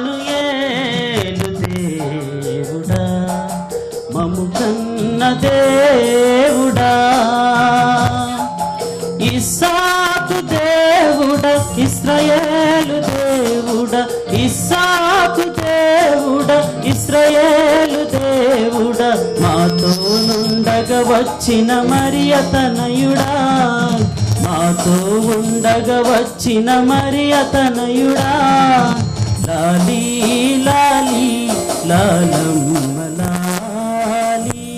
ఇమ్మానుయేలు దేవుడా, మము కన్న దేవుడా, ఇస్సాకు దేవుడా, ఇశ్రాయేలు దేవుడా, ఇస్సాకు దేవుడా, ఇశ్రాయేలు దేవుడా, మాతో నుండగా వచ్చిన మరియ తనయుడా, మాతో ఉండగా వచ్చిన మరియ తనయుడా, లాలీ లాలీ లాలమ్మ లాలీ,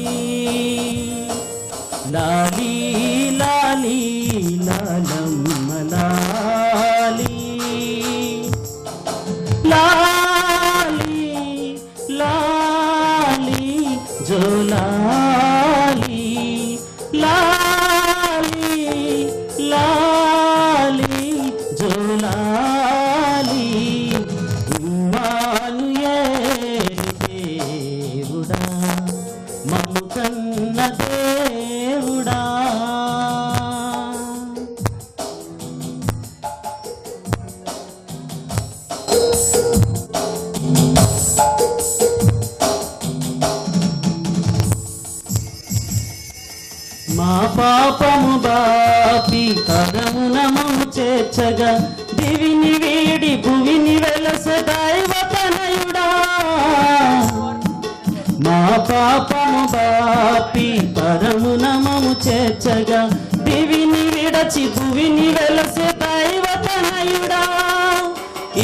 లాలీ లాలీ లాలమ్మ లాలీ, లాలీ లాలీ జోలాలీ, లాలీ లాలీ జోలాలీ, ఇమ్మానుయేలు దేవుడా, మము కన్న దేవుడా. మా పాపము బాపి పదమున మము చేర్చగా, దివిని వీడి భువిని వెలసె దైవతనయుడా, మా పాపము బాపి పదమున మము చేర్చగా, దివిని విడచి భువిని వెలసె దైవతనయుడా,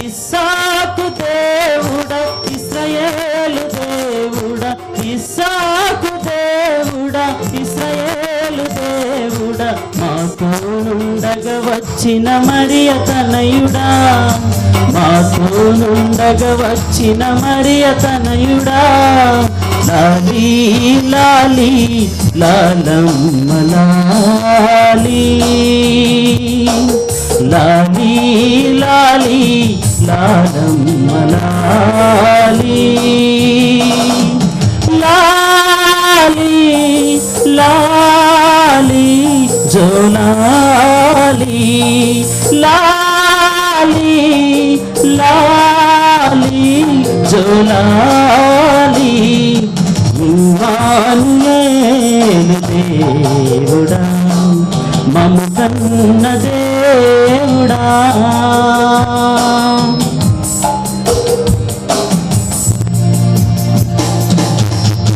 ఇస్సాకు దేవుడా, ఇశ్రాయేలు దేవుడా, ఇస్సాకు దేవుడా, ఇశ్రాయేలు దేవుడా, మాతో నుండగా వచ్చిన మరియ తనయుడా, మాతో నుండగా వచ్చిన మరియ తనయుడా, లాలీ లాలీ లాలమ్మ లాలీ, లాలీ లాలీ లాలమ్మ లాలీ, లాలీ లాలీ జోలాలీ, లాలీ లాలీ జోలాలీ, ఇమ్మానుయేలు దేవుడా, మము కన్న దేవుడా.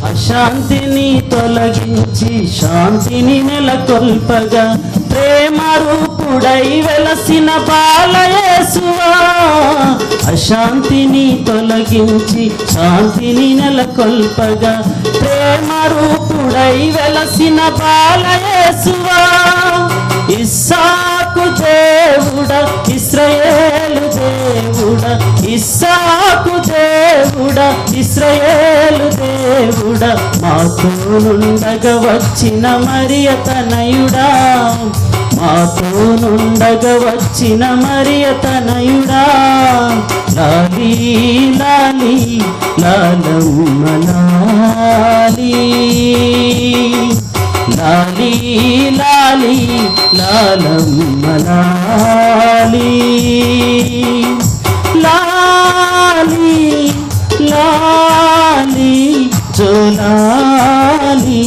అశాంతిని తొలగించి శాంతిని నెలకొల్పగా, ప్రేమ రూపుడై వెలసిన బాలయేసువా, అశాంతిని తొలగించి శాంతిని నెలకొల్పగా, ప్రేమ రూపుడై వెలసిన బాలయేసువా, ఇస్సాకు దేవుడా, ఇశ్రాయేలు దేవుడా, ఇస్సాకు దేవుడా, ఇశ్రాయేలు దేవుడా, మాతో నుండగా వచ్చిన మరియ తనయుడా, మాతో నుండగా వచ్చిన మరియ తనయుడా, లాలీ లాలీ లాలమ్మ లాలీ, లాలీ లాలీ లాలమ్మ లాలీ, లాలీ లాలీ జోలాలీ,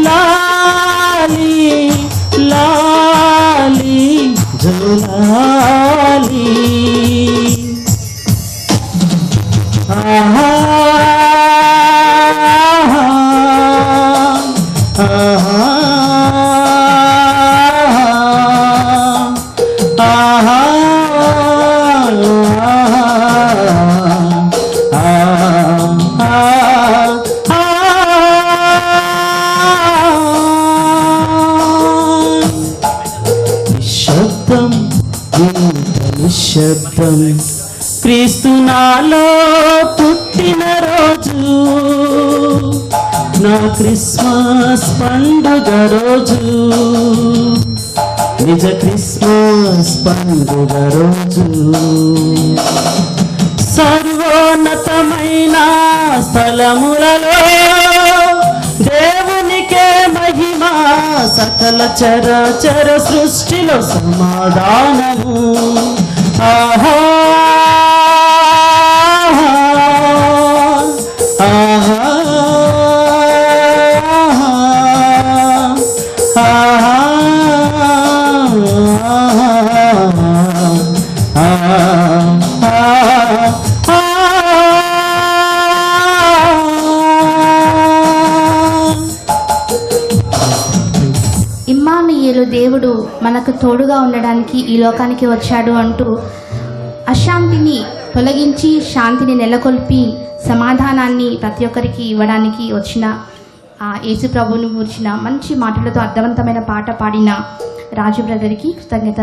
లాలీ లాలీ జోలాలీ, ఆహా నిశ్శబ్దం, క్రీస్తు నాలో పుట్టిన రోజు, నా క్రిస్మస్ పండుగ రోజు, నిజ క్రిస్మస్ పండుగ రోజు, సర్వోన్నతమైన స్థలములలో దేవునికే మహిమా, సకల చరాచర సృష్టిలో సమాధానము. ఆహా ఇమ్మానుయేలు దేవుడు మనకు తోడుగా ఉండడానికి ఈ లోకానికి వచ్చాడు అంటూ అశాంతిని తొలగించి శాంతిని నెలకొల్పి సమాధానాన్ని ప్రతి ఒక్కరికి ఇవ్వడానికి వచ్చిన ఆ యేసు ప్రభువుని గురించిన మంచి మాటలతో అర్థవంతమైన పాట పాడిన రాజు బ్రదర్కి కృతజ్ఞత